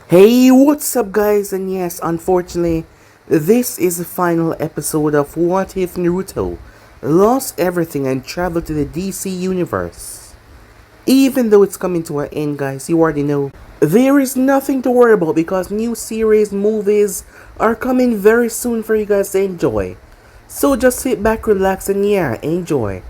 Hey, what's up, guys? And yes, unfortunately, this is the final episode of What If Naruto lost everything and traveled to the DC universe. Even though it's coming to an end, guys, you already know there is nothing to worry about because new series, movies are coming very soon for you guys to enjoy. So just sit back, relax, and yeah, enjoy.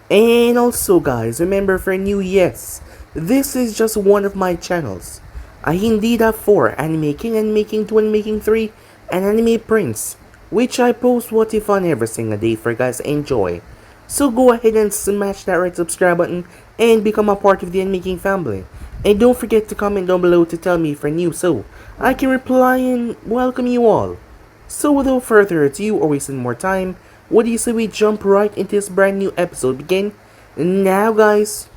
And also, guys, remember for new, yes, this is just one of my channels. I indeed have 4, Anime King and Making 2 and Making 3, and Anime Prince, which I post what if on every single day for you guys to enjoy. So go ahead and smash that red subscribe button and become a part of the Making family. And don't forget to comment down below to tell me if you're new so I can reply and welcome you all. So without further ado or wasting more time, what do you say we jump right into this brand new episode begin now, guys?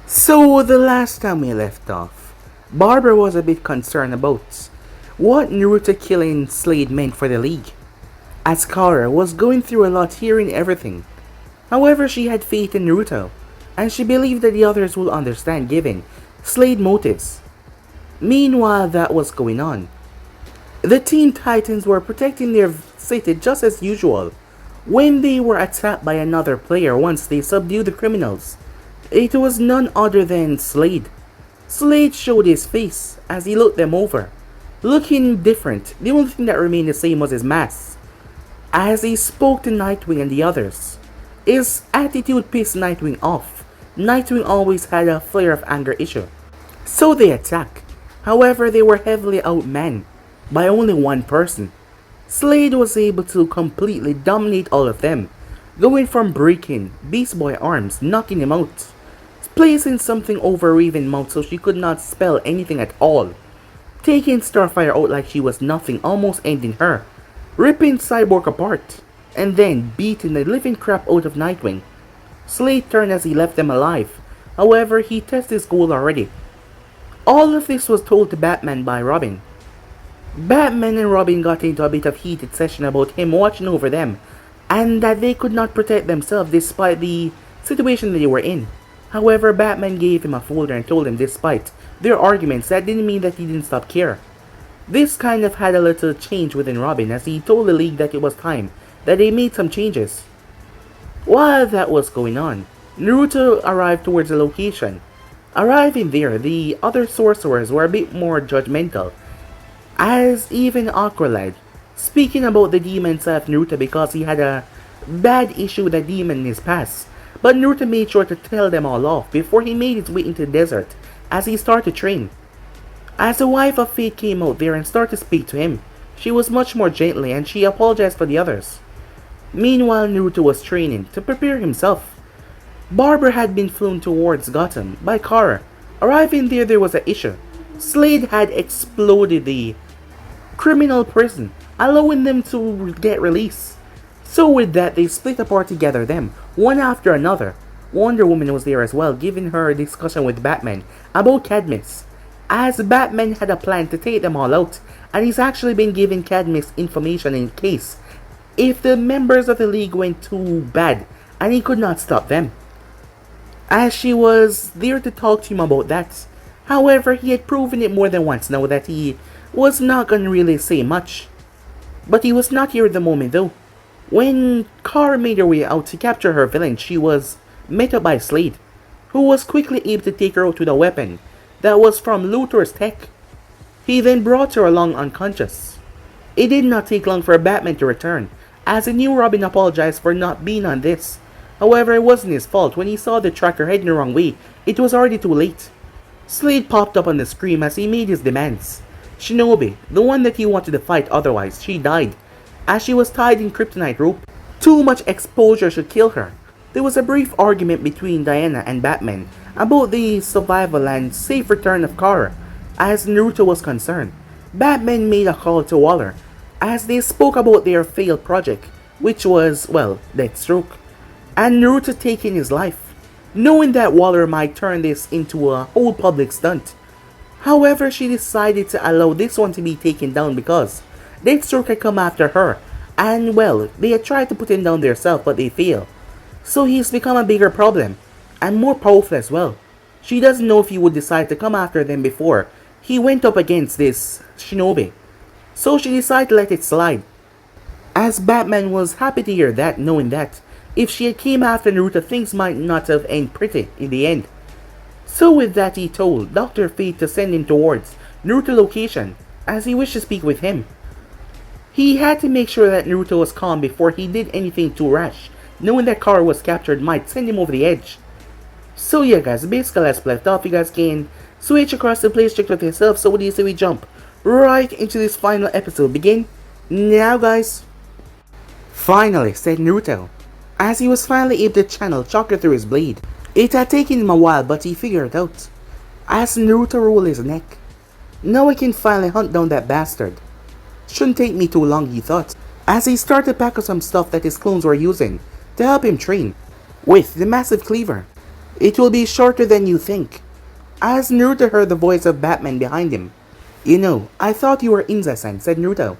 So the last time we left off, Barbara was a bit concerned about what Naruto killing Slade meant for the League, as Kara was going through a lot hearing everything. However, she had faith in Naruto, and she believed that the others will understand given Slade motives. Meanwhile that was going on, the Teen Titans were protecting their city just as usual, when they were attacked by another player once they subdued the criminals. It was none other than Slade. Slade showed his face as he looked them over, looking different. The only thing that remained the same was his mask. As he spoke to Nightwing and the others, his attitude pissed Nightwing off. Nightwing always had a flare of anger issue, so they attacked. However, they were heavily outmanned by only one person. Slade was able to completely dominate all of them, going from breaking Beast Boy arms, knocking him out, placing something over Raven's mouth so she could not spell anything at all, taking Starfire out like she was nothing, almost ending her, ripping Cyborg apart, and then beating the living crap out of Nightwing. Slade turned as he left them alive. However, he tested his goal already. All of this was told to Batman by Robin. Batman and Robin got into a bit of heated session about him watching over them, and that they could not protect themselves despite the situation that they were in. However, Batman gave him a folder and told him despite their arguments that didn't mean that he didn't stop care. This kind of had a little change within Robin as he told the League that it was time that they made some changes. While that was going on, Naruto arrived towards the location. Arriving there, the other sorcerers were a bit more judgmental, as even Aqualad, speaking about the demon side of Naruto because he had a bad issue with a demon in his past. But Naruto made sure to tell them all off before he made his way into the desert as he started to train. As the wife of Fate came out there and started to speak to him, she was much more gently and she apologized for the others. Meanwhile, Naruto was training to prepare himself. Barbara had been flown towards Gotham by Kara. Arriving there was an issue. Slade had exploded the criminal prison, allowing them to get released. So with that, they split apart together them, one after another. Wonder Woman was there as well, giving her a discussion with Batman about Cadmus, as Batman had a plan to take them all out, and he's actually been giving Cadmus information in case if the members of the League went too bad, and he could not stop them. As she was there to talk to him about that. However, he had proven it more than once now that he was not gonna really say much. But he was not here at the moment though. When Kara made her way out to capture her villain, she was met up by Slade, who was quickly able to take her out with a weapon that was from Luthor's tech. He then brought her along unconscious. It did not take long for Batman to return, as the new Robin apologized for not being on this. However, it wasn't his fault. When he saw the tracker heading the wrong way, it was already too late. Slade popped up on the screen as he made his demands. Shinobi, the one that he wanted to fight otherwise, she died. as she was tied in kryptonite rope. Too much exposure should kill her. There was a brief argument between Diana and Batman about the survival and safe return of Kara. As Naruto was concerned, Batman made a call to Waller as they spoke about their failed project, which was, well, Deathstroke, and Naruto taking his life, knowing that Waller might turn this into a whole public stunt. However, she decided to allow this one to be taken down because Deathstroke had come after her, and well, they had tried to put him down themselves but they failed. So he's become a bigger problem, and more powerful as well. She doesn't know if he would decide to come after them before he went up against this shinobi. So she decided to let it slide. As Batman was happy to hear that, knowing that if she had came after Naruto, things might not have ended pretty in the end. So with that, he told Dr. Fate to send him towards Naruto's location as he wished to speak with him. He had to make sure that Naruto was calm before he did anything too rash, knowing that Kara was captured might send him over the edge. So yeah guys, basically as left off, you guys can switch across the place, check with yourself. So what do you say we jump right into this final episode? Begin now guys. Finally, said Naruto, as he was finally able to channel chakra through his blade. It had taken him a while, but he figured it out. As Naruto rolled his neck. Now I can finally hunt down that bastard. Shouldn't take me too long, he thought, as he started to pack up some stuff that his clones were using to help him train. With the massive cleaver, it will be shorter than you think. As Naruto heard the voice of Batman behind him. You know, I thought you were Inza-san, said Naruto.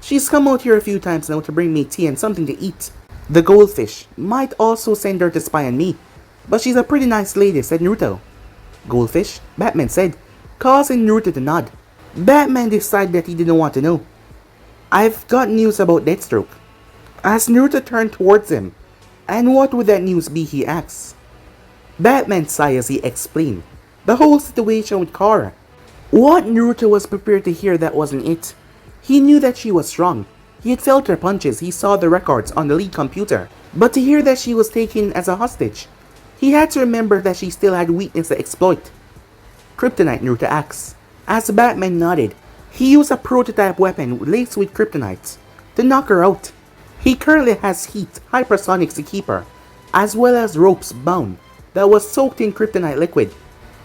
She's come out here a few times now to bring me tea and something to eat. The goldfish might also send her to spy on me. But she's a pretty nice lady, said Naruto. Goldfish? Batman said, causing Naruto to nod. Batman decided that he didn't want to know. I've got news about Deathstroke. As Naruto turned towards him. And what would that news be, he asked. Batman sighed as he explained the whole situation with Kara. What Naruto was prepared to hear, that wasn't it. He knew that she was strong. He had felt her punches, he saw the records on the lead computer. But to hear that she was taken as a hostage, he had to remember that she still had weakness to exploit. Kryptonite, Naruto asked. As Batman nodded, he used a prototype weapon laced with kryptonite to knock her out. He currently has heat hypersonics to keep her, as well as ropes bound that was soaked in kryptonite liquid.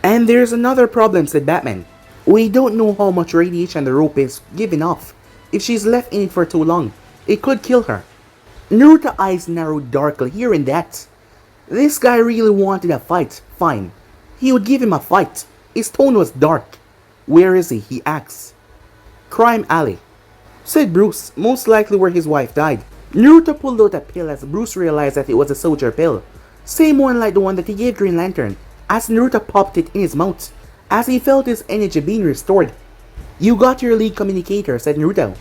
And there's another problem, said Batman. We don't know how much radiation the rope is giving off. If she's left in it for too long, it could kill her. Naruto's eyes narrowed darkly hearing that. This guy really wanted a fight. Fine. He would give him a fight. His tone was dark. Where is he? He asked. Crime Alley, said Bruce, most likely where his wife died. Naruto pulled out a pill as Bruce realized that it was a soldier pill. Same one like the one that he gave Green Lantern, as Naruto popped it in his mouth, as he felt his energy being restored. You got your lead communicator, said Naruto.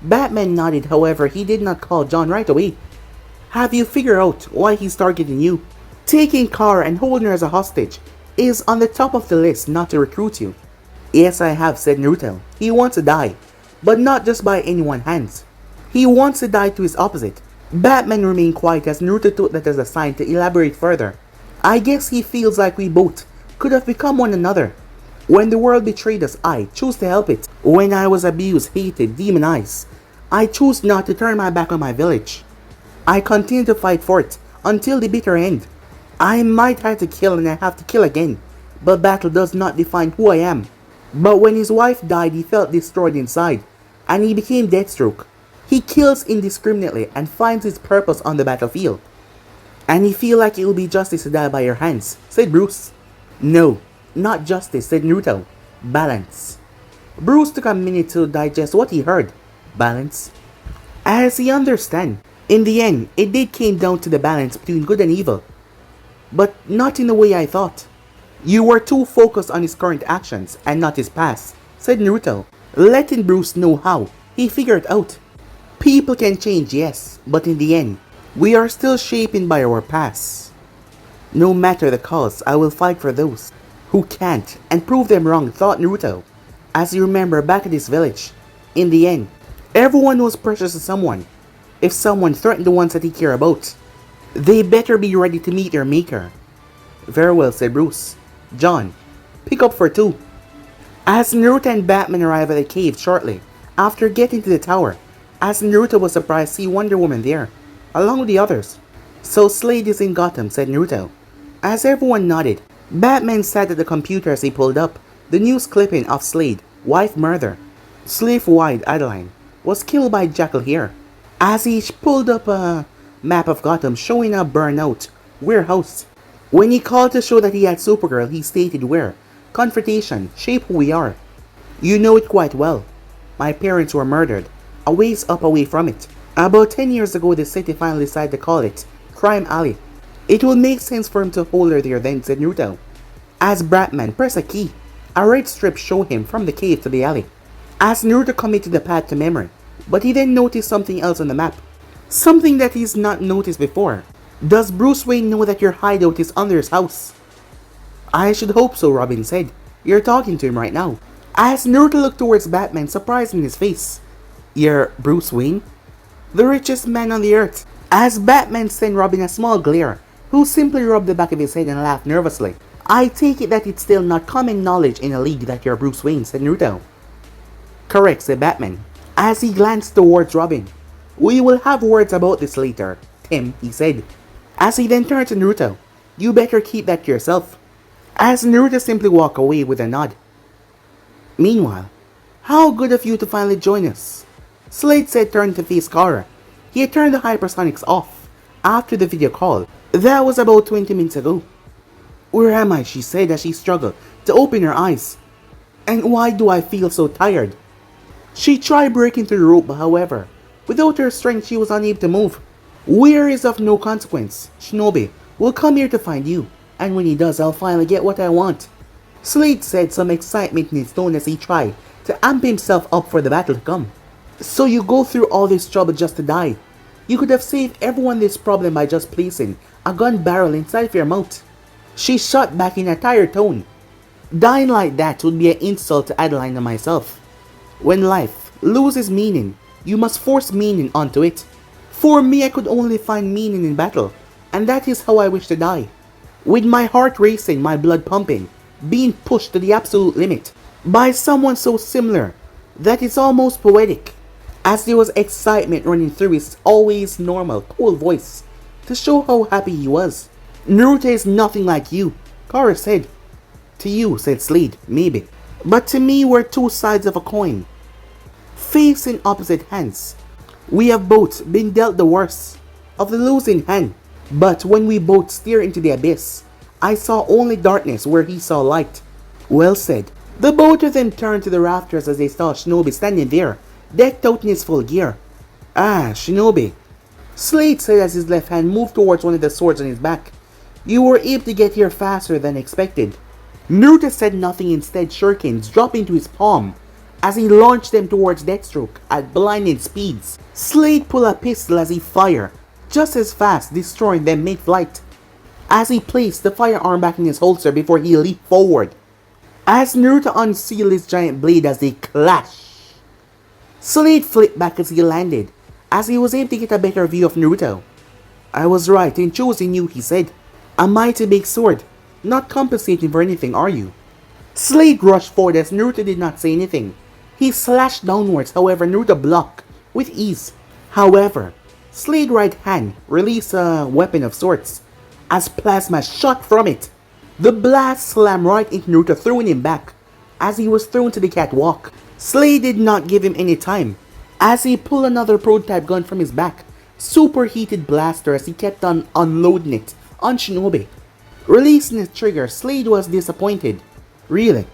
Batman nodded, however he did not call John right away. Have you figured out why he's targeting you? Taking Kara and holding her as a hostage is on the top of the list not to recruit you. Yes, I have, said Naruto. He wants to die, but not just by anyone's hands. He wants to die to his opposite. Batman remained quiet as Naruto took that as a sign to elaborate further. I guess he feels like we both could have become one another. When the world betrayed us, I chose to help it. When I was abused, hated, demonized, I chose not to turn my back on my village. I continued to fight for it until the bitter end. I might have to kill and I have to kill again, but battle does not define who I am. But when his wife died, he felt destroyed inside, and he became Deathstroke. He kills indiscriminately and finds his purpose on the battlefield. And he feel like it will be justice to die by your hands, said Bruce. No, not justice, said Naruto. Balance. Bruce took a minute to digest what he heard. Balance. As he understand, in the end, it did came down to the balance between good and evil. But not in the way I thought. You were too focused on his current actions and not his past, said Naruto, letting Bruce know how he figured out. People can change, yes, but in the end, we are still shaped by our past. No matter the cause, I will fight for those who can't and prove them wrong, thought Naruto, as you remember back at his village. In the end, everyone was precious to someone. If someone threatened the ones that he cared about, they better be ready to meet their maker. Very well, said Bruce. John, pick up for 2. As Naruto and Batman arrive at the cave shortly after getting to the tower, As Naruto was surprised to see Wonder Woman there, along with the others. So Slade is in Gotham, said Naruto. As everyone nodded, Batman sat at the computer as he pulled up the news clipping of Slade, wife murder. Slave-wide Adeline was killed by Jackal here. As he pulled up a map of Gotham showing a burnout warehouse. When he called to show that he had Supergirl, he stated where. Confrontation, shape who we are. You know it quite well. My parents were murdered, a ways up away from it. About 10 years ago, the city finally decided to call it Crime Alley. It will make sense for him to hold her there then, said Naruto. As Batman pressed a key, a red strip showed him from the cave to the alley. As Naruto committed the path to memory, but he then noticed something else on the map. Something that he's not noticed before. Does Bruce Wayne know that your hideout is under his house? I should hope so, Robin said. You're talking to him right now. As Naruto looked towards Batman, surprised in his face. You're Bruce Wayne? The richest man on the earth. As Batman sent Robin a small glare, who simply rubbed the back of his head and laughed nervously. I take it that it's still not common knowledge in a league that you're Bruce Wayne, said Naruto. Correct, said Batman, as he glanced towards Robin. We will have words about this later, Tim, he said. As he then turned to Naruto. You better keep that to yourself. As Naruto simply walked away with a nod. Meanwhile, how good of you to finally join us. Slade said, turning to face Kara. He had turned the hypersonics off after the video call. That was about 20 minutes ago. Where am I? She said as she struggled to open her eyes. And why do I feel so tired? She tried breaking through the rope, but however, without her strength she was unable to move. Where is of no consequence. Shinobi will come here to find you, and when he does, I'll finally get what I want. Slade said, some excitement in his tone as he tried to amp himself up for the battle to come. So you go through all this trouble just to die. You could have saved everyone this problem by just placing a gun barrel inside of your mouth. She shot back in a tired tone. Dying like that would be an insult to Adeline and myself. When life loses meaning, you must force meaning onto it. For me, I could only find meaning in battle, and that is how I wish to die. With my heart racing, my blood pumping, being pushed to the absolute limit, by someone so similar that it's almost poetic. As there was excitement running through his always normal, cool voice, to show how happy he was. Naruto is nothing like you, Kara said. To you, said Slade, maybe. But to me, we're two sides of a coin. Facing opposite hands. We have both been dealt the worst of the losing hand. But when we both steer into the abyss, I saw only darkness where he saw light. Well said. The both of them turned to the rafters as they saw Shinobi standing there, decked out in his full gear. Ah, Shinobi. Slade said as his left hand moved towards one of the swords on his back. You were able to get here faster than expected. Naruto said nothing, instead shurikens dropped into his palm as he launched them towards Deathstroke at blinding speeds. Slade pulled a pistol as he fired, just as fast, destroying them mid-flight. As he placed the firearm back in his holster before he leaped forward. As Naruto unsealed his giant blade as they clashed. Slade flipped back as he landed, as he was able to get a better view of Naruto. I was right in choosing you, he said. A mighty big sword. Not compensating for anything, are you? Slade rushed forward as Naruto did not say anything. He slashed downwards, however Naruto blocked with ease. However, Slade's right hand released a weapon of sorts, as plasma shot from it. The blast slammed right into Naruto, throwing him back, as he was thrown to the catwalk. Slade did not give him any time, as he pulled another prototype gun from his back, superheated blaster as he kept on unloading it on Shinobi. Releasing his trigger, Slade was disappointed. Really?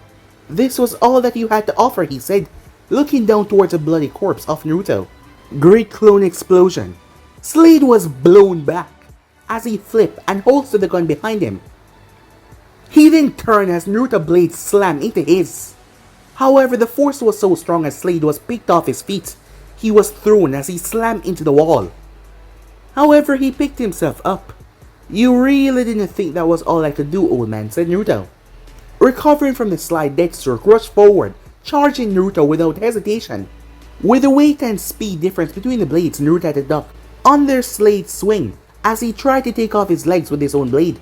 This was all that you had to offer, he said, looking down towards the bloody corpse of Naruto. Great clone explosion. Slade was blown back as he flipped and holstered the gun behind him. He then turned as Naruto's blade slammed into his. However, the force was so strong as Slade was picked off his feet. He was thrown as he slammed into the wall. However, he picked himself up. You really didn't think that was all I could do, old man, said Naruto. Recovering from the slide, Deathstroke rushed forward, charging Naruto without hesitation. With the weight and speed difference between the blades, Naruto had to duck under Slade's swing as he tried to take off his legs with his own blade.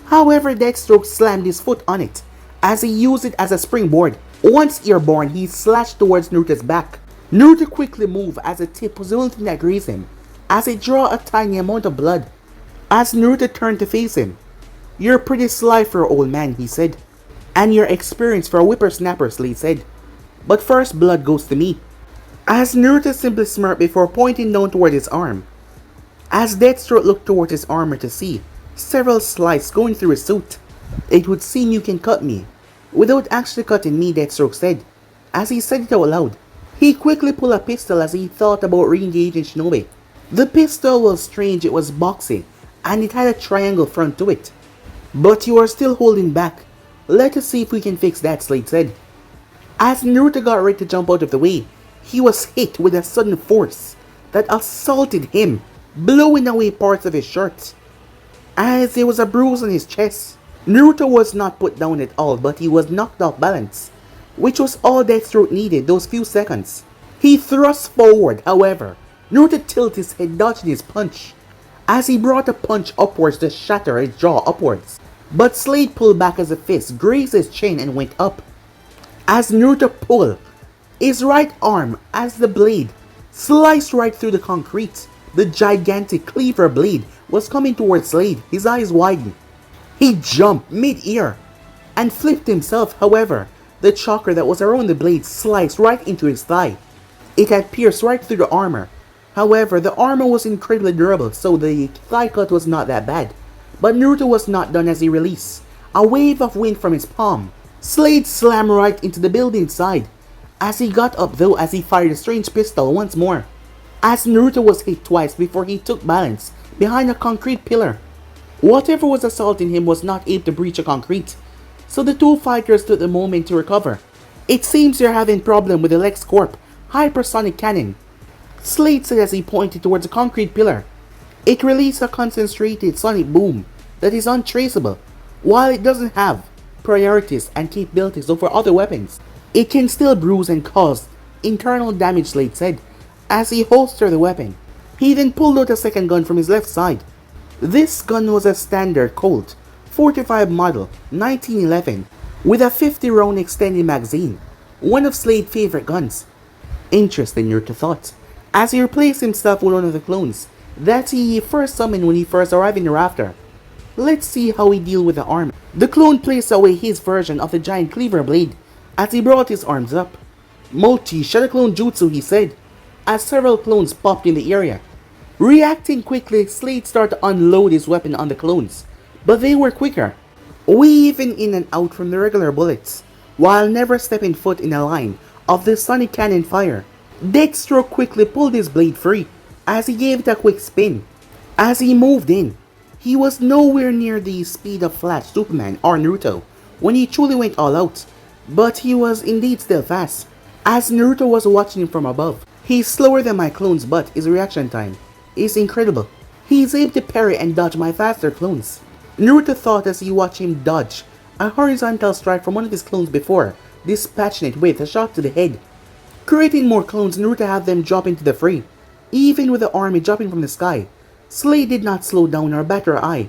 However, Deathstroke slammed his foot on it as he used it as a springboard. Once airborne, he slashed towards Naruto's back. Naruto quickly moved as the tip was the only thing that grazed him, as it drew a tiny amount of blood. As Naruto turned to face him, "You're pretty sly for an old man," he said. "And you're experienced for a whippersnapper," Slade said. "But first blood goes to me." As Naruto simply smirked before pointing down toward his arm. As Deathstroke looked toward his armor to see several slices going through his suit. "It would seem you can cut me without actually cutting me," Deathstroke said. As he said it out loud, he quickly pulled a pistol as he thought about re-engaging Shinobi. The pistol was strange, it was boxy, and it had a triangle front to it. "But you are still holding back. Let us see if we can fix that," Slade said. As Naruto got ready to jump out of the way, he was hit with a sudden force that assaulted him, blowing away parts of his shirt. As there was a bruise on his chest, Naruto was not put down at all, but he was knocked off balance, which was all Deathstroke needed those few seconds. He thrust forward, however. Naruto tilted his head, dodging his punch, as he brought a punch upwards to shatter his jaw upwards. But Slade pulled back as a fist grazed his chin and went up. As Naruto pulled his right arm as the blade sliced right through the concrete. The gigantic cleaver blade was coming towards Slade. His eyes widened. He jumped mid-air and flipped himself. However, the chakra that was around the blade sliced right into his thigh. It had pierced right through the armor. However, the armor was incredibly durable, so the thigh cut was not that bad. But Naruto was not done as he released a wave of wind from his palm. Slade slammed right into the building side. As he got up though, as he fired a strange pistol once more. As Naruto was hit twice before he took balance behind a concrete pillar. Whatever was assaulting him was not able to breach a concrete, so the two fighters took the moment to recover. "It seems you're having problem with the LexCorp hypersonic cannon," Slade said as he pointed towards a concrete pillar. "It released a concentrated sonic boom that is untraceable. While it doesn't have priorities and capabilities over other weapons, it can still bruise and cause internal damage," Slade said, as he holstered the weapon. He then pulled out a second gun from his left side. This gun was a standard Colt 45 model 1911 with a 50-round extended magazine, one of Slade's favorite guns. Interesting, Naruto thought, as he replaced himself with one of the clones that he first summoned when he first arrived in the rafter. Let's see how he deals with the arm. The clone placed away his version of the giant cleaver blade as he brought his arms up. "Multi-shadow clone jutsu," he said, as several clones popped in the area. Reacting quickly, Slade started to unload his weapon on the clones, but they were quicker, weaving in and out from the regular bullets, while never stepping foot in a line of the sonic cannon fire. Deathstroke quickly pulled his blade free as he gave it a quick spin. As he moved in, he was nowhere near the speed of Flash, Superman, or Naruto when he truly went all out, but he was indeed still fast. As Naruto was watching him from above, he's slower than my clones, but his reaction time is incredible. He's able to parry and dodge my faster clones. Naruto thought as he watched him dodge a horizontal strike from one of his clones before dispatching it with a shot to the head. Creating more clones, Naruto had them drop into the fray. Even with the army dropping from the sky, Slade did not slow down or bat an eye,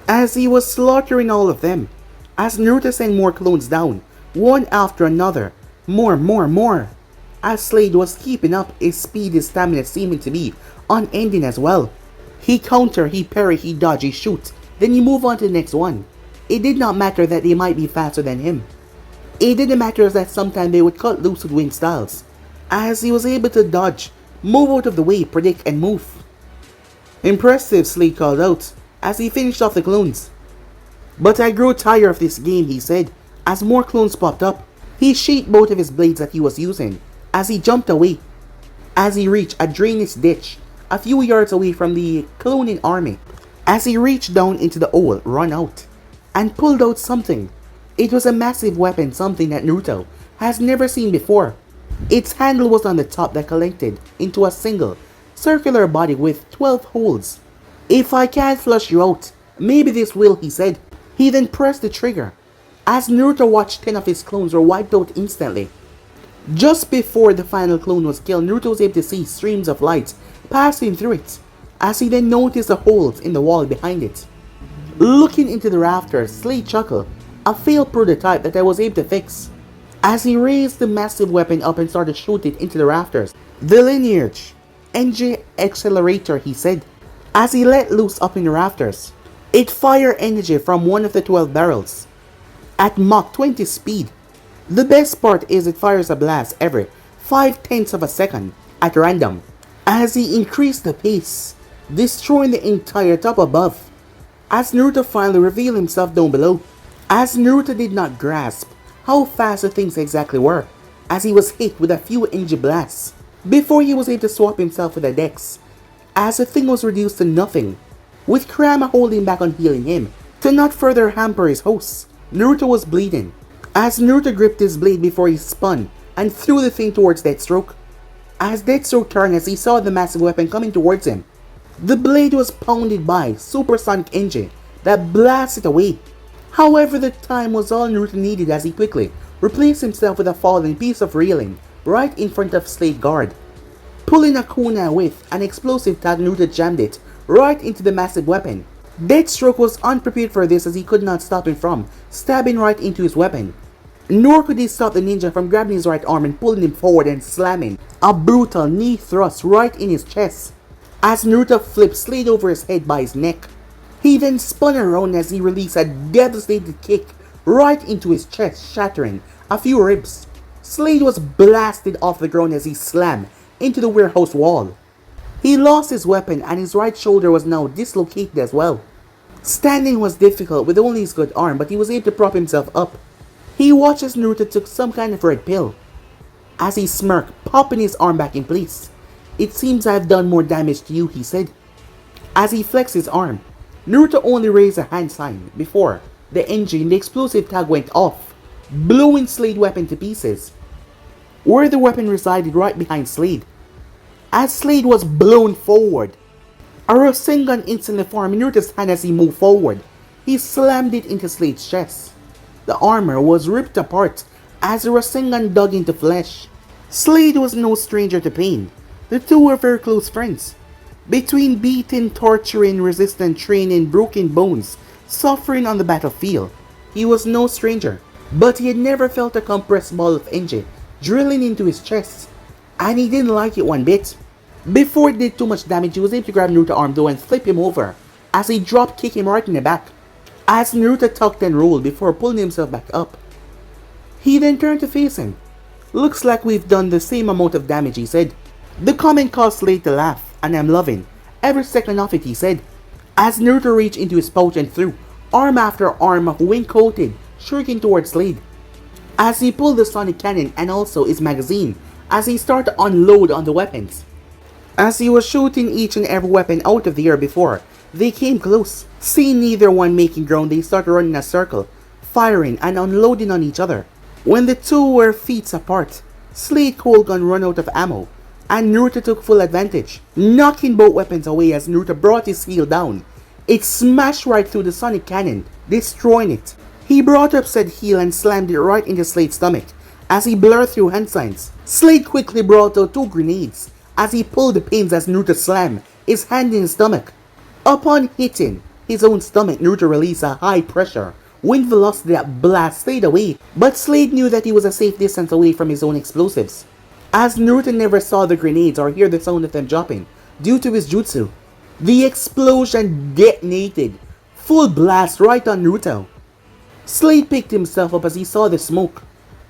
as he was slaughtering all of them. As Naruto sent more clones down, one after another, more. As Slade was keeping up, his speed and stamina seeming to be unending as well. He counter, he parry, he dodge, he shoot, then he move on to the next one. It did not matter that they might be faster than him. It didn't matter that sometimes they would cut loose with wing styles, as he was able to dodge, move out of the way, predict, and move. "Impressive," Slade called out, as he finished off the clones. "But I grew tired of this game," he said, as more clones popped up. He sheathed both of his blades that he was using, as he jumped away, as he reached a drainage ditch a few yards away from the cloning army. As he reached down into the hole, run out, and pulled out something. It was a massive weapon, something that Naruto has never seen before. Its handle was on the top that connected into a single, circular body with 12 holes. "If I can't flush you out, maybe this will," he said. He then pressed the trigger. As Naruto watched 10 of his clones were wiped out instantly. Just before the final clone was killed, Naruto was able to see streams of light passing through it, as he then noticed the holes in the wall behind it. Looking into the rafters, Slade chuckled, a failed prototype that I was able to fix. as he raised the massive weapon up and started shooting it into the rafters. The lineage, NG accelerator, he said, as he let loose up in the rafters. It fired energy from one of the 12 barrels at Mach 20 speed. The best part is it fires a blast every 0.5 of a second at random as he increased the pace, destroying the entire top above. As Naruto finally revealed himself down below, as Naruto did not grasp how fast the things exactly were, as he was hit with a few energy blasts before he was able to swap himself with the Dex, as the thing was reduced to nothing, with Kurama holding back on healing him to not further hamper his hosts. Naruto was bleeding, as Naruto gripped his blade before he spun and threw the thing towards Deathstroke. As Deathstroke turned as he saw the massive weapon coming towards him, the blade was pounded by supersonic energy that blasted away. However, the time was all Naruto needed as he quickly replaced himself with a falling piece of railing right in front of Slade guard. Pulling a kunai with an explosive tag, Naruto jammed it right into the massive weapon. Deathstroke was unprepared for this as he could not stop him from stabbing right into his weapon. Nor could he stop the ninja from grabbing his right arm and pulling him forward and slamming a brutal knee thrust right in his chest, as Naruto flipped Slade over his head by his neck. He then spun around as he released a devastating kick right into his chest, shattering a few ribs. Slade was blasted off the ground as he slammed into the warehouse wall. He lost his weapon and his right shoulder was now dislocated as well. Standing was difficult with only his good arm, but he was able to prop himself up. He watched as Naruto took some kind of red pill, as he smirked, popping his arm back in place. "It seems I've done more damage to you," he said. As he flexed his arm, Naruto only raised a hand sign before the engine in the explosive tag went off, blowing Slade's weapon to pieces, where the weapon resided right behind Slade. As Slade was blown forward, a Rasengan instantly formed in Naruto's hand as he moved forward. He slammed it into Slade's chest. The armor was ripped apart as the Rasengan dug into flesh. Slade was no stranger to pain. The two were very close friends. Between beating, torturing, resistant, training, broken bones, suffering on the battlefield, he was no stranger. But he had never felt a compressed ball of energy drilling into his chest, and he didn't like it one bit. Before it did too much damage, he was able to grab Naruto's arm though and flip him over as he drop kicked him right in the back, as Naruto tucked and rolled before pulling himself back up. He then turned to face him. "Looks like we've done the same amount of damage," he said. The comment caused Slade to laugh, and I'm loving every second of it, he said, as Naruto reached into his pouch and threw arm after arm of wing-coated shuriken towards Slade, as he pulled the sonic cannon and also his magazine as he started to unload on the weapons. As he was shooting each and every weapon out of the air before they came close, seeing neither one making ground, they started running in a circle, firing and unloading on each other. When the two were feet apart, Slade's cold gun ran out of ammo, and Naruto took full advantage, knocking both weapons away as Naruto brought his heel down. It smashed right through the sonic cannon, destroying it. He brought up said heel and slammed it right into Slade's stomach as he blurred through hand signs. Slade quickly brought out 2 grenades as he pulled the pins as Naruto slammed his hand in his stomach. Upon hitting his own stomach, Naruto released a high pressure wind velocity that blasted Slade away, but Slade knew that he was a safe distance away from his own explosives, as Naruto never saw the grenades or hear the sound of them dropping due to his jutsu. The explosion detonated, full blast right on Naruto. Slade picked himself up as he saw the smoke.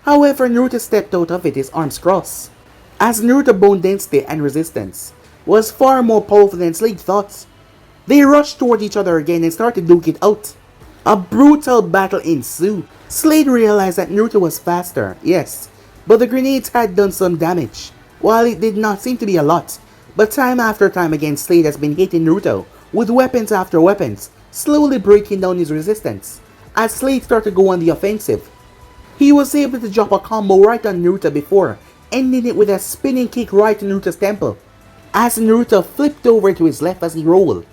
However, Naruto stepped out of it, his arms crossed, as Naruto's bone density and resistance was far more powerful than Slade thought. They rushed toward each other again and started to duke it out. A brutal battle ensued. Slade realized that Naruto was faster, yes, but the grenades had done some damage. While it did not seem to be a lot, but time after time again Slade has been hitting Naruto with weapons after weapons, slowly breaking down his resistance. As Slade started to go on the offensive, he was able to drop a combo right on Naruto before ending it with a spinning kick right to Naruto's temple, as Naruto flipped over to his left as he rolled,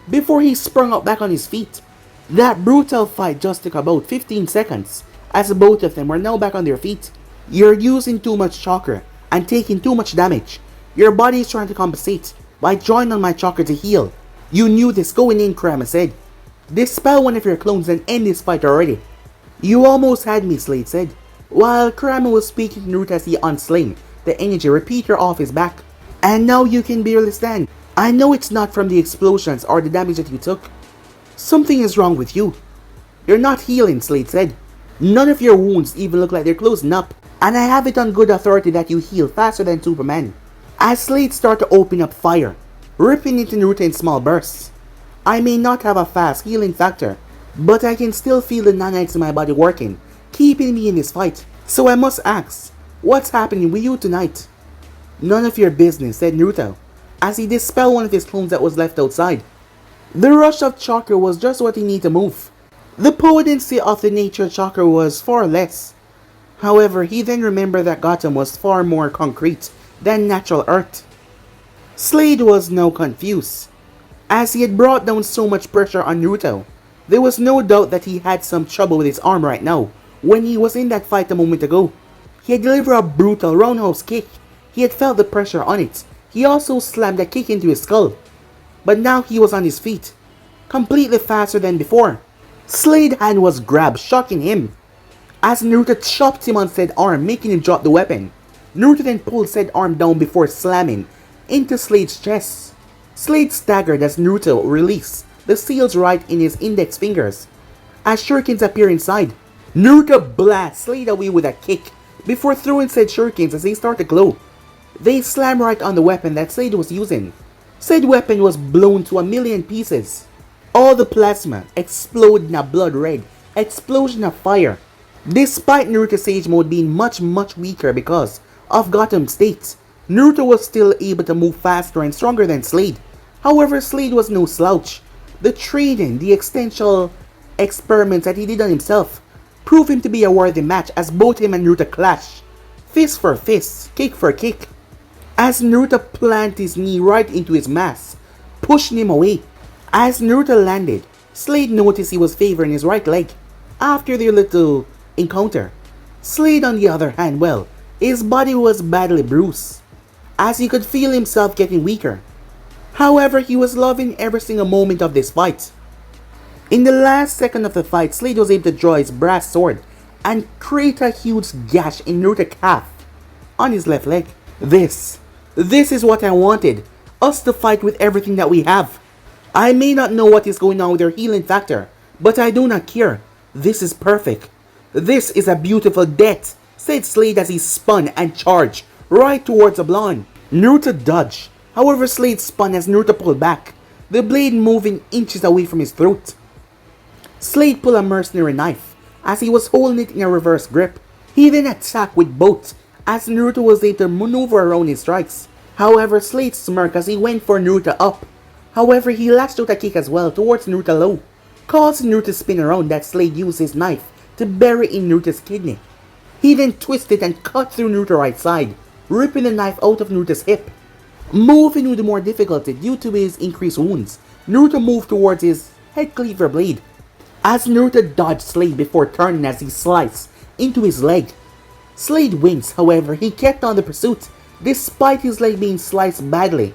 before he sprung up back on his feet. That brutal fight just took about 15 seconds, as both of them were now back on their feet. "You're using too much chakra and taking too much damage. Your body is trying to compensate by drawing on my chakra to heal. You knew this going in," Kurama said. "Dispel one of your clones and end this fight already." "You almost had me," Slade said. While Kurama was speaking to Naruto as he unslung the energy repeater off his back. And now you can barely stand. I know it's not from the explosions or the damage that you took. Something is wrong with you. You're not healing, Slade said. None of your wounds even look like they're closing up. And I have it on good authority that you heal faster than Superman. As Slade started to open up fire, ripping into Naruto in small bursts. I may not have a fast healing factor, but I can still feel the nanites in my body working, keeping me in this fight. So I must ask, what's happening with you tonight? None of your business, said Naruto, as he dispelled one of his clones that was left outside. The rush of chakra was just what he needed to move. The potency of the nature chakra was far less. However, he then remembered that Gotham was far more concrete than natural earth. Slade was now confused, as he had brought down so much pressure on Naruto. There was no doubt that he had some trouble with his arm right now, when he was in that fight a moment ago. He had delivered a brutal roundhouse kick. He had felt the pressure on it. He also slammed a kick into his skull. But now he was on his feet, completely faster than before. Slade's hand was grabbed, shocking him, as Naruto chopped him on said arm, making him drop the weapon. Naruto then pulled said arm down before slamming into Slade's chest. Slade staggered as Naruto released the seals right in his index fingers. As shurikens appear inside, Naruto blasts Slade away with a kick before throwing said shurikens as they start to glow. They slam right on the weapon that Slade was using. Said weapon was blown to a million pieces. All the plasma exploded in a blood red explosion of fire. Despite Naruto's Sage Mode being much weaker because of Gotham's state, Naruto was still able to move faster and stronger than Slade. However, Slade was no slouch. The training, the extensional experiments that he did on himself, proved him to be a worthy match as both him and Naruto clashed. Fist for fist, kick for kick. As Naruto planted his knee right into his mask, pushing him away. As Naruto landed, Slade noticed he was favoring his right leg after their little encounter. Slade, on the other hand, well, his body was badly bruised, as he could feel himself getting weaker. However, he was loving every single moment of this fight. In the last second of the fight, Slade was able to draw his brass sword and create a huge gash in Naruto's calf on his left leg. This is what I wanted, us to fight with everything that we have. I may not know what is going on with your healing factor, but I do not care. This is perfect. This is a beautiful death, said Slade as he spun and charged right towards the blonde. Naruto dodged. However, Slade spun as Naruto pulled back, the blade moving inches away from his throat. Slade pulled a mercenary knife as he was holding it in a reverse grip. He then attacked with both as Naruto was able to maneuver around his strikes. However, Slade smirked as he went for Naruto up. However, he lashed out a kick as well towards Naruto low, causing Naruto to spin around that Slade used his knife to bury in Naruto's kidney. He then twisted and cut through Naruto's right side, ripping the knife out of Naruto's hip. Moving with more difficulty due to his increased wounds, Naruto moved towards his head cleaver blade, as Naruto dodged Slade before turning as he sliced into his leg. Slade wins, however, he kept on the pursuit, despite his leg being sliced badly.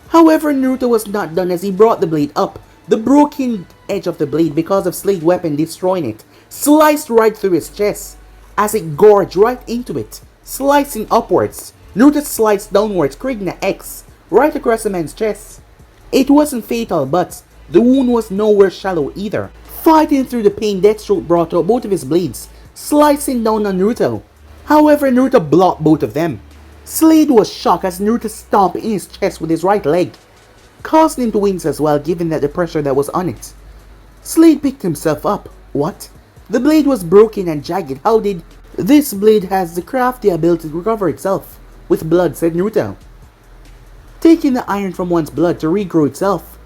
However, Naruto was not done as he brought the blade up. The broken edge of the blade, because of Slade's weapon destroying it, sliced right through his chest, as it gorged right into it, slicing upwards. Naruto sliced downwards, creating an X right across the man's chest. It wasn't fatal, but the wound was nowhere shallow either. Fighting through the pain, Deathstroke brought out both of his blades, slicing down on Naruto. However, Naruto blocked both of them. Slade was shocked as Naruto stomped in his chest with his right leg, causing him to wince as well given that the pressure that was on it. Slade picked himself up. What? The blade was broken and jagged. How did... This blade has the crafty ability to recover itself with blood, said Naruto, taking the iron from one's blood to regrow itself.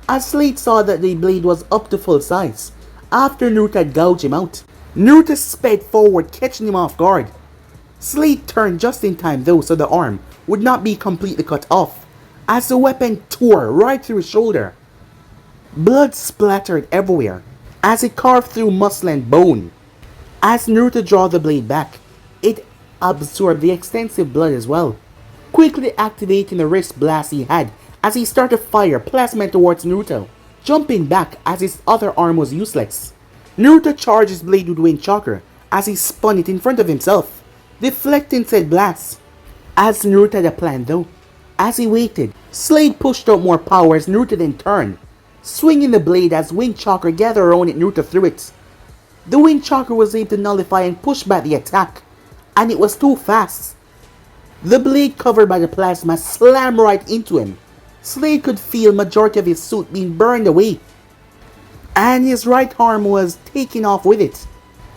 As Slade saw that the blade was up to full size after Naruto had gouged him out. Naruto sped forward, catching him off guard. Slade turned just in time though, so the arm would not be completely cut off, as the weapon tore right through his shoulder. Blood splattered everywhere as it carved through muscle and bone. As Naruto drew the blade back, it absorbed the extensive blood as well, quickly activating the wrist blast he had as he started to fire plasma towards Naruto, jumping back as his other arm was useless. Naruto charged his blade with wind chakra as he spun it in front of himself, deflecting said blast. As Naruto had a plan though, as he waited, Slade pushed out more power as Naruto then turned, swinging the blade as wind chakra gathered around it. Naruto threw it. The wind chakra was able to nullify and push back the attack, and it was too fast. The blade covered by the plasma slammed right into him. Slade could feel majority of his suit being burned away, and his right arm was taken off with it.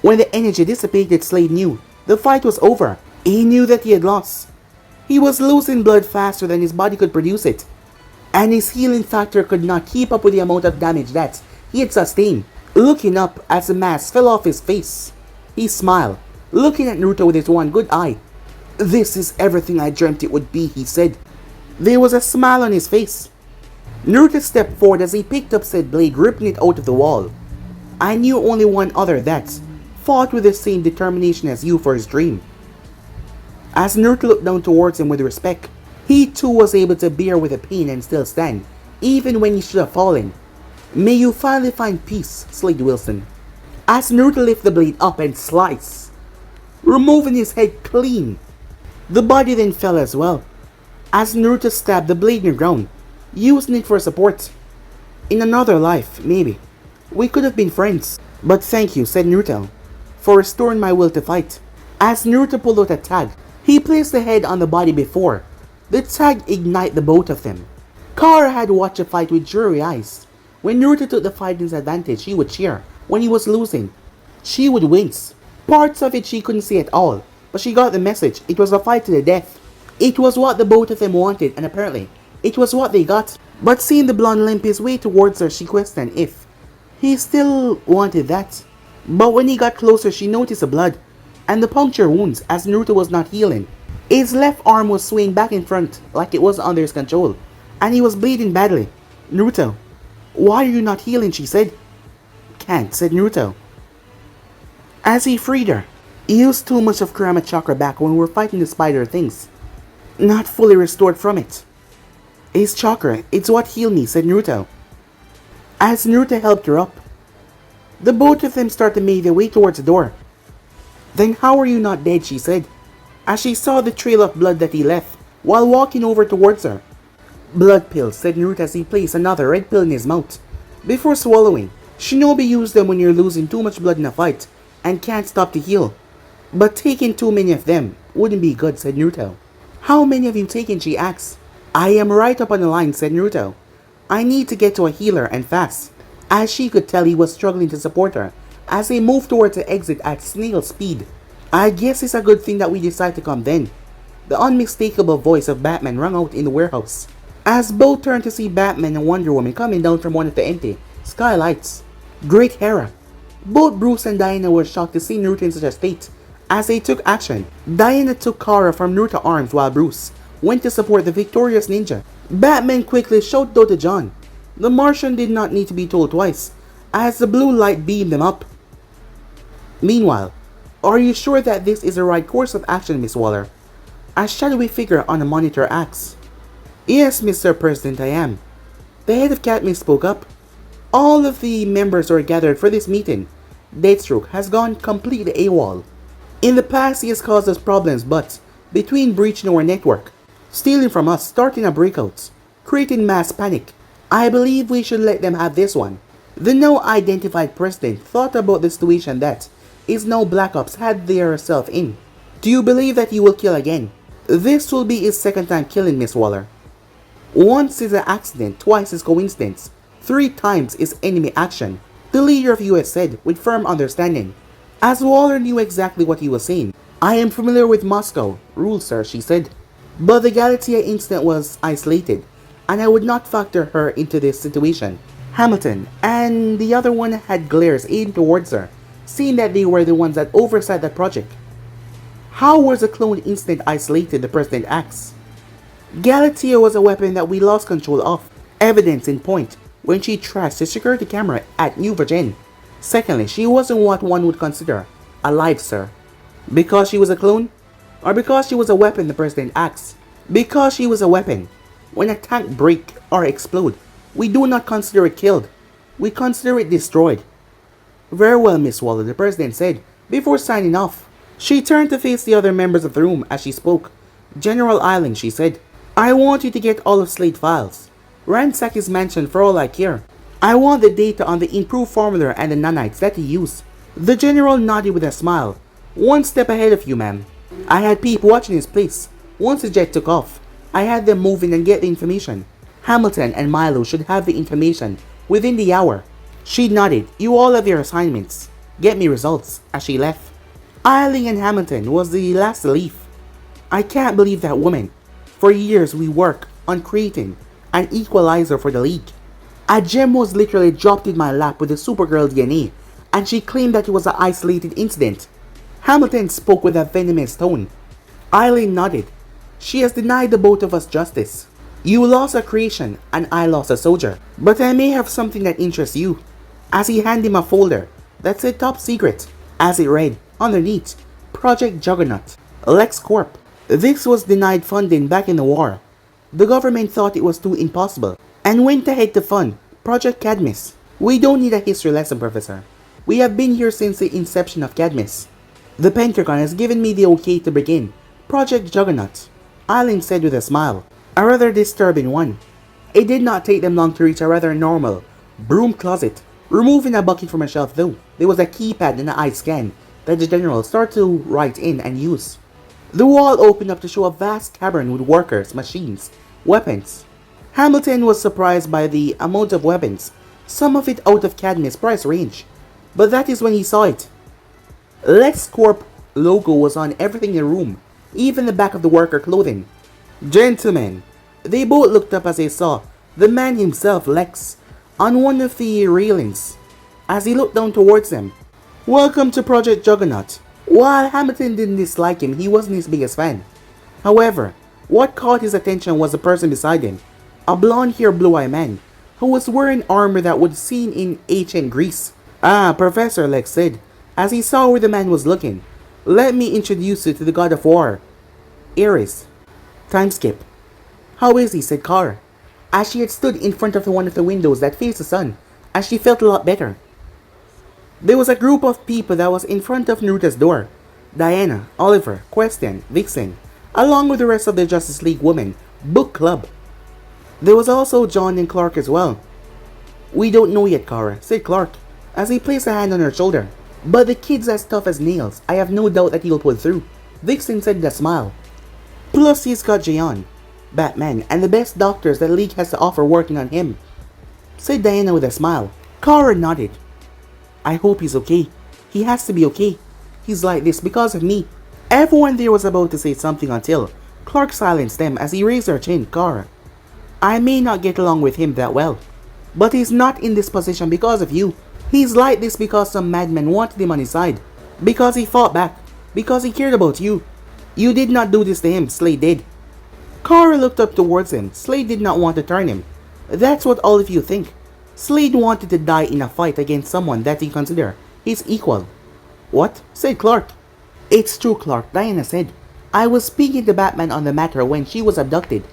When the energy dissipated, Slade knew the fight was over. He knew that he had lost. He was losing blood faster than his body could produce it, and his healing factor could not keep up with the amount of damage that he had sustained. Looking up as the mask fell off his face, he smiled, looking at Naruto with his one good eye. "This is everything I dreamt it would be," he said. There was a smile on his face. Naruto stepped forward as he picked up said blade, ripping it out of the wall. "I knew only one other that fought with the same determination as you for his dream." As Naruto looked down towards him with respect, he too was able to bear with the pain and still stand, even when he should have fallen. "May you finally find peace, Slade Wilson." As Naruto lifted the blade up and sliced, removing his head clean. The body then fell as well, as Naruto stabbed the blade in the ground, using it for support. "In another life, maybe, we could have been friends, but thank you," said Naruto, "for restoring my will to fight." As Naruto pulled out a tag, he placed the head on the body before the tag ignited the both of them. Kara had watched the fight with dreary eyes. When Naruto took the fighting's advantage, she would cheer. When he was losing, she would wince. Parts of it she couldn't see at all, but she got the message. It was a fight to the death. It was what the both of them wanted, and apparently, it was what they got. But seeing the blonde limp his way towards her, she questioned if he still wanted that. But when he got closer, she noticed the blood and the puncture wounds as Naruto was not healing. His left arm was swaying back in front like it was under his control, and he was bleeding badly. "Naruto, why are you not healing?" she said. "Can't," said Naruto, as he freed her. "He used too much of Kurama chakra back when we were fighting the spider things. Not fully restored from it." "His chakra, it's what healed me," said Naruto, as Naruto helped her up. The both of them started to make their way towards the door. "Then how are you not dead?" she said, as she saw the trail of blood that he left while walking over towards her. "Blood pills," said Naruto as he placed another red pill in his mouth. Before swallowing, "Shinobi used them when you're losing too much blood in a fight and can't stop to heal. But taking too many of them wouldn't be good," said Naruto. "How many have you taken?" she asked. "I am right up on the line," said Naruto. "I need to get to a healer and fast." As she could tell, he was struggling to support her as they moved towards the exit at snail speed. "I guess it's a good thing that we decided to come then." The unmistakable voice of Batman rang out in the warehouse, as both turned to see Batman and Wonder Woman coming down from one of the empty skylights. "Great Hera." Both Bruce and Diana were shocked to see Naruto in such a state as they took action. Diana took Kara from Naruto's arms while Bruce went to support the victorious ninja. Batman quickly shouted out to John. The Martian did not need to be told twice, as the blue light beamed them up. Meanwhile, "Are you sure that this is the right course of action, Miss Waller?" a shadowy figure on a monitor asked. "Yes, Mr. President, I am." The head of Cadmus spoke up. "All of the members are gathered for this meeting. Deathstroke has gone completely AWOL. In the past, he has caused us problems, but between breaching our network, stealing from us, starting a breakout, creating mass panic, I believe we should let them have this one." The now identified president thought about the situation that his now Black Ops had theirself in. "Do you believe that he will kill again?" "This will be his second time killing, Miss Waller. Once is an accident, twice is coincidence, 3 times is enemy action," the leader of US said with firm understanding. As Waller knew exactly what he was saying. "I am familiar with Moscow rules, sir," she said. "But the Galatea incident was isolated, and I would not factor her into this situation." Hamilton and the other one had glares aimed towards her, seeing that they were the ones that oversight that project. "How was the clone incident isolated?" the president asked. "Galatea was a weapon that we lost control of. Evidence in point when she trashed the security camera at New Virgin. Secondly, she wasn't what one would consider alive, sir." "Because she was a clone? Or because she was a weapon?" the president asked. "Because she was a weapon. When a tank break or explode, we do not consider it killed. We consider it destroyed." "Very well, Miss Waller," the president said, Before signing off, she turned to face the other members of the room as she spoke. General Island, she said, I want you to get all of Slade files. Ransack his mansion for all I care. I want the data on the improved formula and the nanites that he used. The general nodded with a smile. One step ahead of you, ma'am. I had people watching his place. Once the jet took off, I had them move in and get the information. Hamilton and Milo should have the information within the hour. She nodded. You all have your assignments. Get me results. As she left, Eileen and Hamilton was the last to leave. I can't believe that woman. For years we worked on creating an equalizer for the league. A gem was literally dropped in my lap with the Supergirl DNA, and she claimed that it was an isolated incident. Hamilton spoke with a venomous tone. Eileen nodded. She has denied the both of us justice. You lost a creation and I lost a soldier. But I may have something that interests you. As he handed him a folder that said top secret. As it read, underneath, Project Juggernaut, Lex Corp. This was denied funding back in the war. The government thought it was too impossible and went ahead to fund Project Cadmus. We don't need a history lesson, Professor. We have been here since the inception of Cadmus. The Pentagon has given me the okay to begin Project Juggernaut, Eileen said with a smile. A rather disturbing one. It did not take them long to reach a rather normal broom closet. Removing a bucket from a shelf though, there was a keypad and an eye scan that the general started to write in and use. The wall opened up to show a vast cavern with workers, machines, weapons. Hamilton was surprised by the amount of weapons, some of it out of Cadmus' price range. But that is when he saw it. Lex Corp logo was on everything in the room, even the back of the worker clothing. Gentlemen, they both looked up as they saw the man himself, Lex, on one of the railings. As he looked down towards them, welcome to Project Juggernaut. While Hamilton didn't dislike him, he wasn't his biggest fan. However, what caught his attention was the person beside him, a blonde-haired blue-eyed man, who was wearing armor that was seen in ancient Greece. Ah, Professor, Lex said, as he saw where the man was looking. Let me introduce you to the god of war, Ares. Time skip. How is he, said Kara, as she had stood in front of one of the windows that faced the sun, as she felt a lot better. There was a group of people that was in front of Naruto's door. Diana, Oliver, Question, Vixen, along with the rest of the Justice League Women Book Club. There was also John and Clark as well. We don't know yet, Kara, said Clark, as he placed a hand on her shoulder. But the kid's as tough as nails. I have no doubt that he'll pull through, Vixen said with a smile. Plus he's got Jayon, Batman, and the best doctors that League has to offer working on him, said Diana with a smile. Kara nodded. I hope he's okay. He has to be okay. He's like this because of me. Everyone there was about to say something until Clark silenced them as he raised her chin. Kara, I may not get along with him that well, but he's not in this position because of you. He's like this because some madman wanted him on his side. Because he fought back. Because he cared about you. You did not do this to him, Slade did. Kara looked up towards him. Slade did not want to turn him. That's what all of you think. Slade wanted to die in a fight against someone that he considered his equal. What? Said Clark. It's true, Clark, Diana said. I was speaking to Batman on the matter when she was abducted.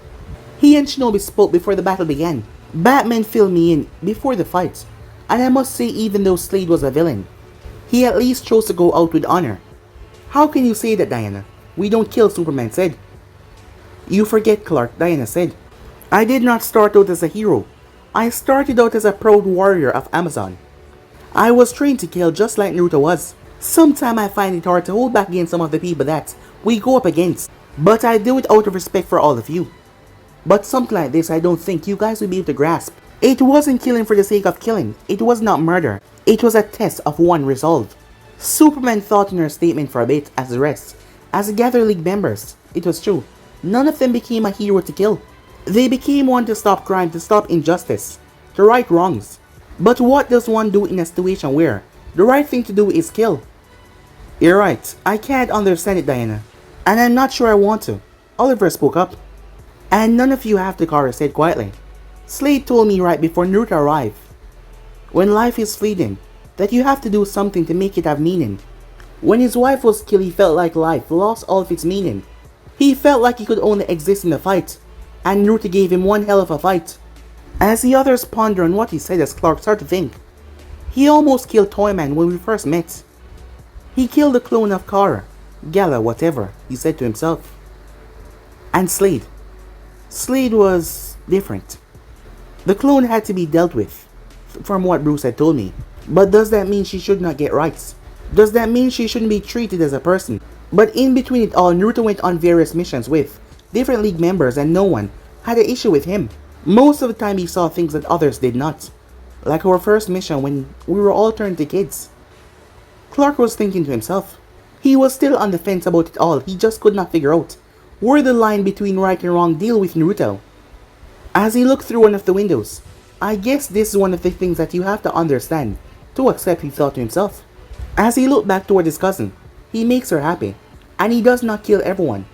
He and Shinobi spoke before the battle began. Batman filled me in before the fight. And I must say, even though Slade was a villain, he at least chose to go out with honor. How can you say that, Diana? We don't kill, Superman said. You forget, Clark, Diana said. I did not start out as a hero. I started out as a proud warrior of Amazon. I was trained to kill just like Naruto was. Sometimes I find it hard to hold back against some of the people that we go up against. But I do it out of respect for all of you. But something like this I don't think you guys will be able to grasp. It wasn't killing for the sake of killing. It was not murder. It was a test of one resolve. Superman thought in her statement for a bit as the rest. As Gather League members, it was true. None of them became a hero to kill. They became one to stop crime, to stop injustice, to right wrongs. But what does one do in a situation where the right thing to do is kill? You're right. I can't understand it, Diana. And I'm not sure I want to. Oliver spoke up. And none of you have to, Kara said quietly. Slade told me right before Naruto arrived, when life is fleeting, that you have to do something to make it have meaning. When his wife was killed, he felt like life lost all of its meaning. He felt like he could only exist in the fight, and Naruto gave him one hell of a fight. As the others pondered on what he said as Clark started to think, he almost killed Toyman when we first met. He killed the clone of Kara, Gala, whatever, he said to himself. And Slade. Slade was different. The clone had to be dealt with, from what Bruce had told me. But does that mean she should not get rights? Does that mean she shouldn't be treated as a person? But in between it all, Naruto went on various missions with different league members and no one had an issue with him. Most of the time he saw things that others did not. Like our first mission when we were all turned to kids. Clark was thinking to himself. He was still on the fence about it all, he just could not figure out where the line between right and wrong deal with Naruto. As he looked through one of the windows, I guess this is one of the things that you have to understand to accept, he thought to himself. As he looked back toward his cousin, he makes her happy, and he does not kill everyone.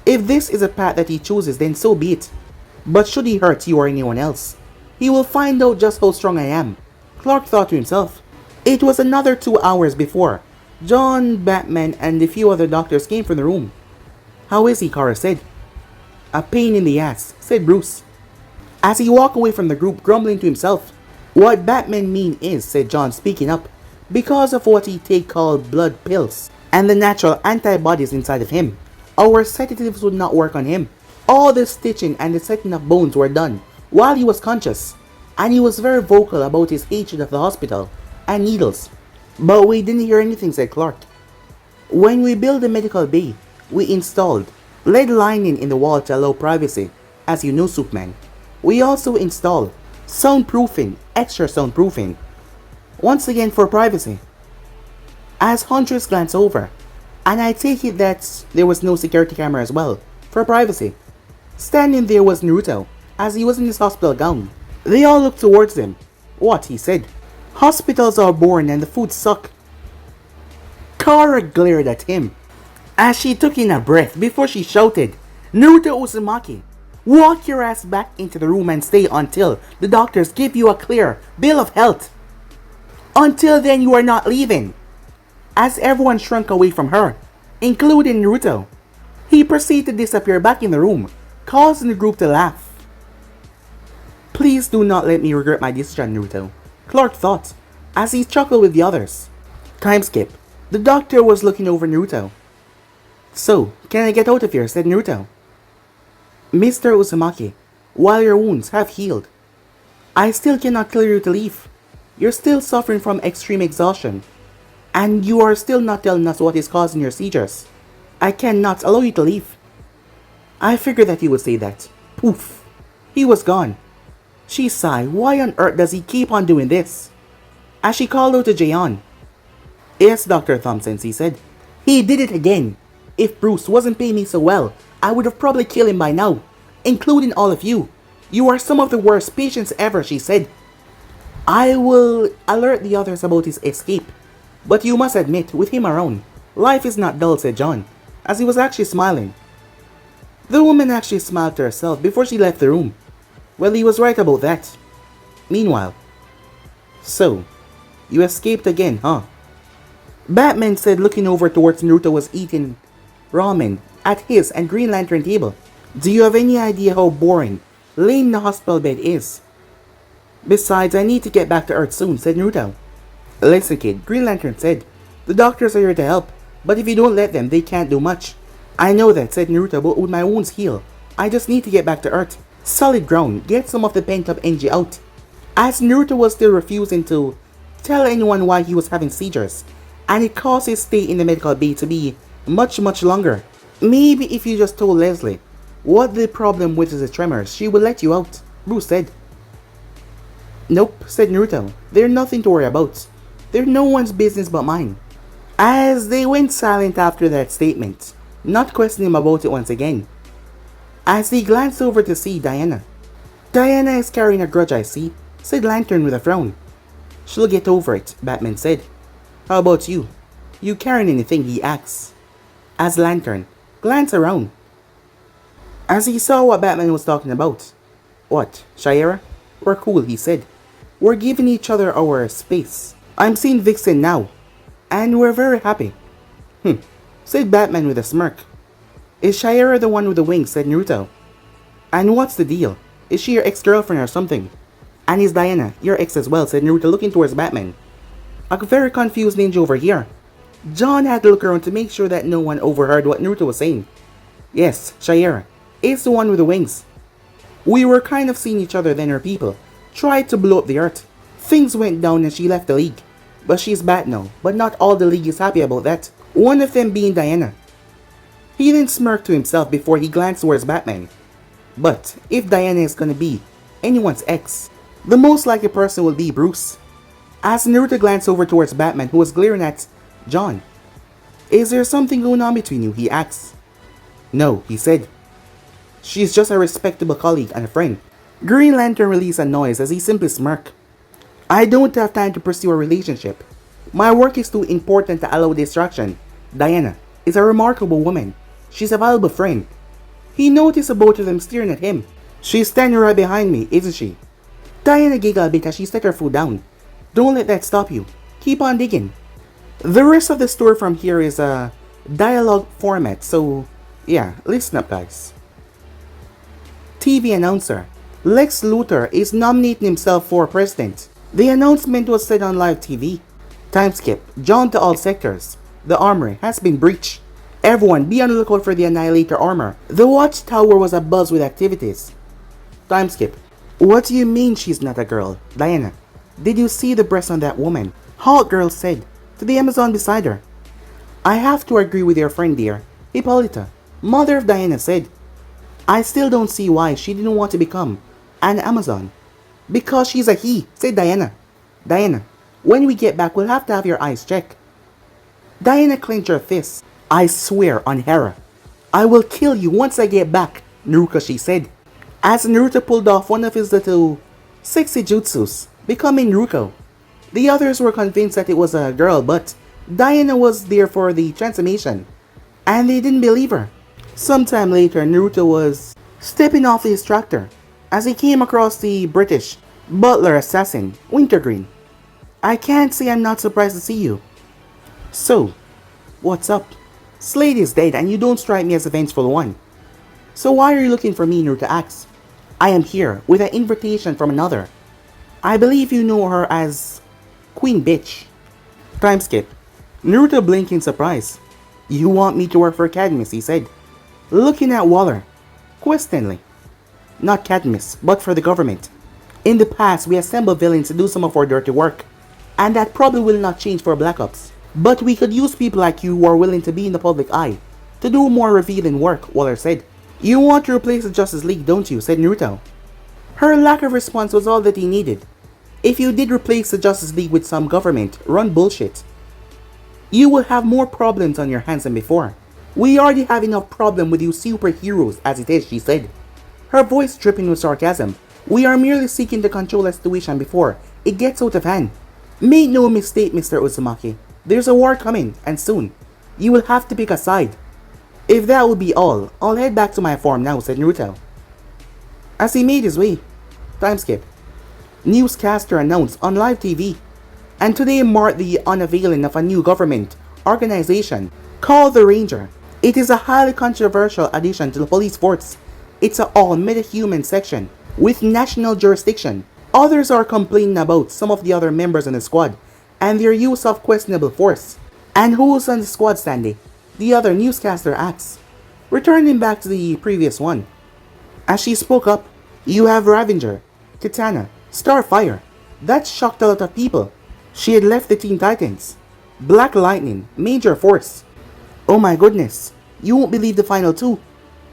If this is a path that he chooses, then so be it. But should he hurt you or anyone else, he will find out just how strong I am, Clark thought to himself. It was another 2 hours before John, Batman, and a few other doctors came from the room. How is he? Kara said. A pain in the ass, said Bruce. As he walked away from the group, grumbling to himself. What Batman mean is, said John, speaking up, because of what he take called blood pills, and the natural antibodies inside of him, our sedatives would not work on him. All the stitching and the setting of bones were done while he was conscious, and he was very vocal about his hatred of the hospital and needles. But we didn't hear anything, said Clark. When we built the medical bay, we installed lead lining in the wall to allow privacy, as you know, Superman. We also installed soundproofing, extra soundproofing, once again for privacy. As Huntress glanced over, and I take it that there was no security camera as well, for privacy. Standing there was Naruto, as he was in his hospital gown. They all looked towards him. What? He said. Hospitals are boring and the food suck. Kara glared at him, as she took in a breath before she shouted, Naruto Uzumaki, walk your ass back into the room and stay until the doctors give you a clear bill of health. Until then you are not leaving. As everyone shrunk away from her, including Naruto, he proceeded to disappear back in the room, causing the group to laugh. Please do not let me regret my decision, Naruto, Clark thought, as he chuckled with the others. Time skip. The doctor was looking over Naruto. So, can I get out of here? Said Naruto. Mr. Uzumaki, while your wounds have healed, I still cannot clear you to leave. You're still suffering from extreme exhaustion, and you are still not telling us what is causing your seizures. I cannot allow you to leave. I figured that he would say that. Poof. He was gone. She sighed. Why on earth does he keep on doing this? As she called out to Jaeon. Yes, Dr. Thompson, he said. He did it again. If Bruce wasn't paying me so well, I would have probably killed him by now, including all of you. You are some of the worst patients ever, she said. I will alert the others about his escape, but you must admit, with him around, life is not dull, said John, as he was actually smiling. The woman actually smiled to herself before she left the room. Well, he was right about that. Meanwhile, so, you escaped again, huh? Batman said, looking over towards Naruto was eating ramen at his and Green Lantern table. Do you have any idea how boring laying in the hospital bed is? Besides, I need to get back to Earth soon, said Naruto. Listen, kid, Green Lantern said. The doctors are here to help, but if you don't let them, they can't do much. I know that, said Naruto, but with my wounds heal, I just need to get back to Earth. Solid ground, get some of the pent-up energy out. As Naruto was still refusing to tell anyone why he was having seizures, and it caused his stay in the medical bay to be much longer. Maybe if you just told Leslie what the problem with is the tremors, she would let you out, Bruce said. Nope, said Naruto. They're nothing to worry about. They're no one's business but mine. As they went silent after that statement, not questioning him about it once again. As he glanced over to see Diana. Diana is carrying a grudge, I see, said Lantern with a frown. She'll get over it, Batman said. How about you? You carrying anything, he asked. As Lantern glanced around, as he saw what Batman was talking about. What, Shayera? We're cool, he said. We're giving each other our space. I'm seeing Vixen now, and we're very happy. Said Batman with a smirk. Is Shayera the one with the wings, said Naruto. And what's the deal? Is she your ex-girlfriend or something? And is Diana your ex as well, said Naruto, looking towards Batman. A very confused ninja over here. John had to look around to make sure that no one overheard what Naruto was saying. Yes, Shaira. It's the one with the wings. We were kind of seeing each other then her people tried to blow up the earth. Things went down and she left the league. But she's back now, but not all the league is happy about that. One of them being Diana. He then smirked to himself before he glanced towards Batman. But if Diana is gonna be anyone's ex, the most likely person will be Bruce. As Naruto glanced over towards Batman, who was glaring at John. Is there something going on between you? He asked. No, he said. She's just a respectable colleague and a friend. Green Lantern released a noise as he simply smirked. I don't have time to pursue a relationship. My work is too important to allow distraction. Diana is a remarkable woman. She's a valuable friend. He noticed the both of them staring at him. She's standing right behind me, isn't she? Diana giggled a bit as she set her foot down. Don't let that stop you. Keep on digging. The rest of the story from here is a dialogue format, so yeah, listen up guys. TV announcer. Lex Luthor is nominating himself for president. The announcement was said on live TV. Time skip. John to all sectors. The armory has been breached. Everyone be on the lookout for the Annihilator armor. The watchtower was abuzz with activities. Time skip. What do you mean she's not a girl? Diana. Did you see the breast on that woman? Hawk Girl said to the Amazon beside her. I have to agree with your friend dear. Hippolyta, mother of Diana said. I still don't see why she didn't want to become an Amazon. Because she's a he, said Diana. Diana, when we get back we'll have to have your eyes checked. Diana clenched her fists. I swear on Hera. I will kill you once I get back, Naruto she said. As Naruto pulled off one of his little sexy jutsus, becoming Naruto. The others were convinced that it was a girl, but Diana was there for the transformation, and they didn't believe her. Sometime later, Naruto was stepping off his tractor as he came across the British butler assassin, Wintergreen. I can't say I'm not surprised to see you. So, what's up? Slade is dead and you don't strike me as a vengeful one. So why are you looking for me, Naruto asks. I am here with an invitation from another. I believe you know her as Queen Bitch. Time skip. Naruto blinked in surprise. You want me to work for Cadmus, he said, looking at Waller questioningly. Not Cadmus, but for the government. In the past, we assembled villains to do some of our dirty work, and that probably will not change for Black Ops. But we could use people like you who are willing to be in the public eye to do more revealing work, Waller said. You want to replace the Justice League, don't you? Said Naruto. Her lack of response was all that he needed. If you did replace the Justice League with some government-run bullshit, you will have more problems on your hands than before. We already have enough problem with you superheroes as it is, she said. Her voice dripping with sarcasm. We are merely seeking to control the situation before it gets out of hand. Make no mistake, Mr. Uzumaki. There's a war coming, and soon. You will have to pick a side. If that will be all, I'll head back to my farm now, said Naruto. As he made his way. Time skip. Newscaster announced on live TV. And today marked the unveiling of a new government organization called the Ranger. It is a highly controversial addition to the police force. It's an all-metahuman section with national jurisdiction. Others are complaining about some of the other members in the squad and their use of questionable force. And who's on the squad, Sandy? The other newscaster asks, returning back to the previous one. As she spoke up, you have Ravager, Kitana, Starfire. That shocked a lot of people. She had left the Teen Titans. Black Lightning, Major Force. Oh my goodness, you won't believe the final two.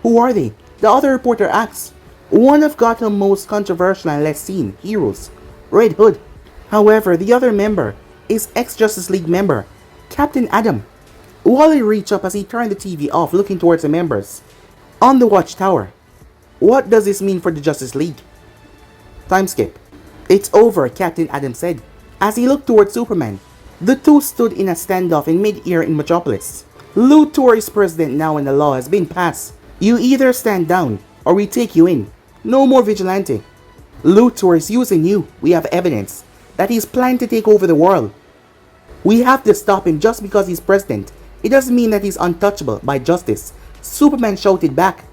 Who are they? The other reporter asks. One of Gotham's most controversial and less seen heroes, Red Hood. However, the other member is ex-Justice League member, Captain Adam. Wally reached up as he turned the TV off, looking towards the members on the watchtower. What does this mean for the Justice League? Time skip. It's over, Captain Adam said, as he looked towards Superman. The two stood in a standoff in mid-air in Metropolis. Luthor is president now and the law has been passed. You either stand down or we take you in. No more vigilante. Luthor is using you. We have evidence that he's planning to take over the world. We have to stop him just because he's president. It doesn't mean that he's untouchable by justice. Superman shouted back.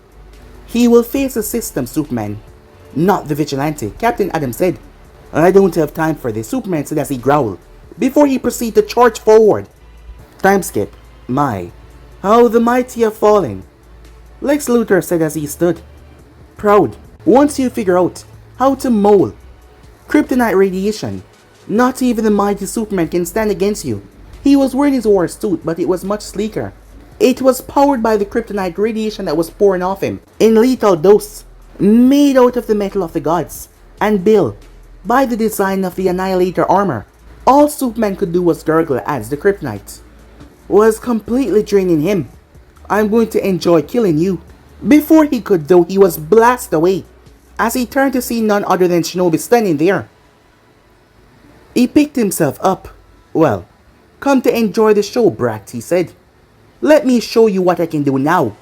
He will face the system, Superman, not the vigilante, Captain Adam said. I don't have time for this, Superman said as he growled, before he proceeded to charge forward. Time skip. My, how the mighty have fallen. Lex Luthor said as he stood. Proud. Once you figure out how to mold kryptonite radiation, not even the mighty Superman can stand against you. He was wearing his war suit, but it was much sleeker. It was powered by the kryptonite radiation that was pouring off him in lethal dose, made out of the metal of the gods, and built by the design of the Annihilator armor. All Superman could do was gurgle as the kryptonite was completely draining him. I'm going to enjoy killing you. Before he could though, he was blasted away as he turned to see none other than Shinobi standing there. He picked himself up. Well, come to enjoy the show, brat, he said. Let me show you what I can do now.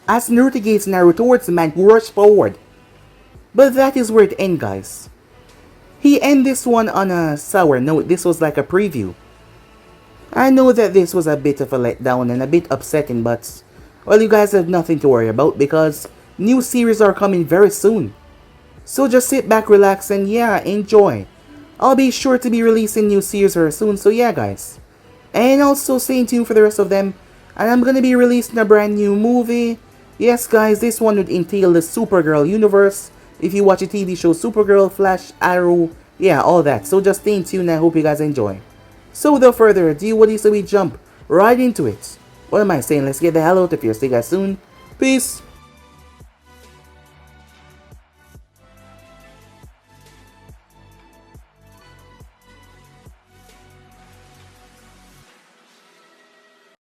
As Naruto gazed Naruto towards the man who rushed forward. But that is where it ends, guys. He ended this one on a sour note. This was like a preview. I know that this was a bit of a letdown and a bit upsetting, but well, you guys have nothing to worry about because new series are coming very soon. So just sit back, relax, and yeah, enjoy. I'll be sure to be releasing new series very soon, so yeah, guys. And also stay tuned for the rest of them. And I'm gonna be releasing a brand new movie. Yes, guys, this one would entail the Supergirl universe. If you watch a TV show, Supergirl, Flash, Arrow, yeah, all that. So just stay tuned and I hope you guys enjoy. So without further ado, what do you say we jump right into it? What am I saying? Let's get the hell out of here. See you guys soon. Peace.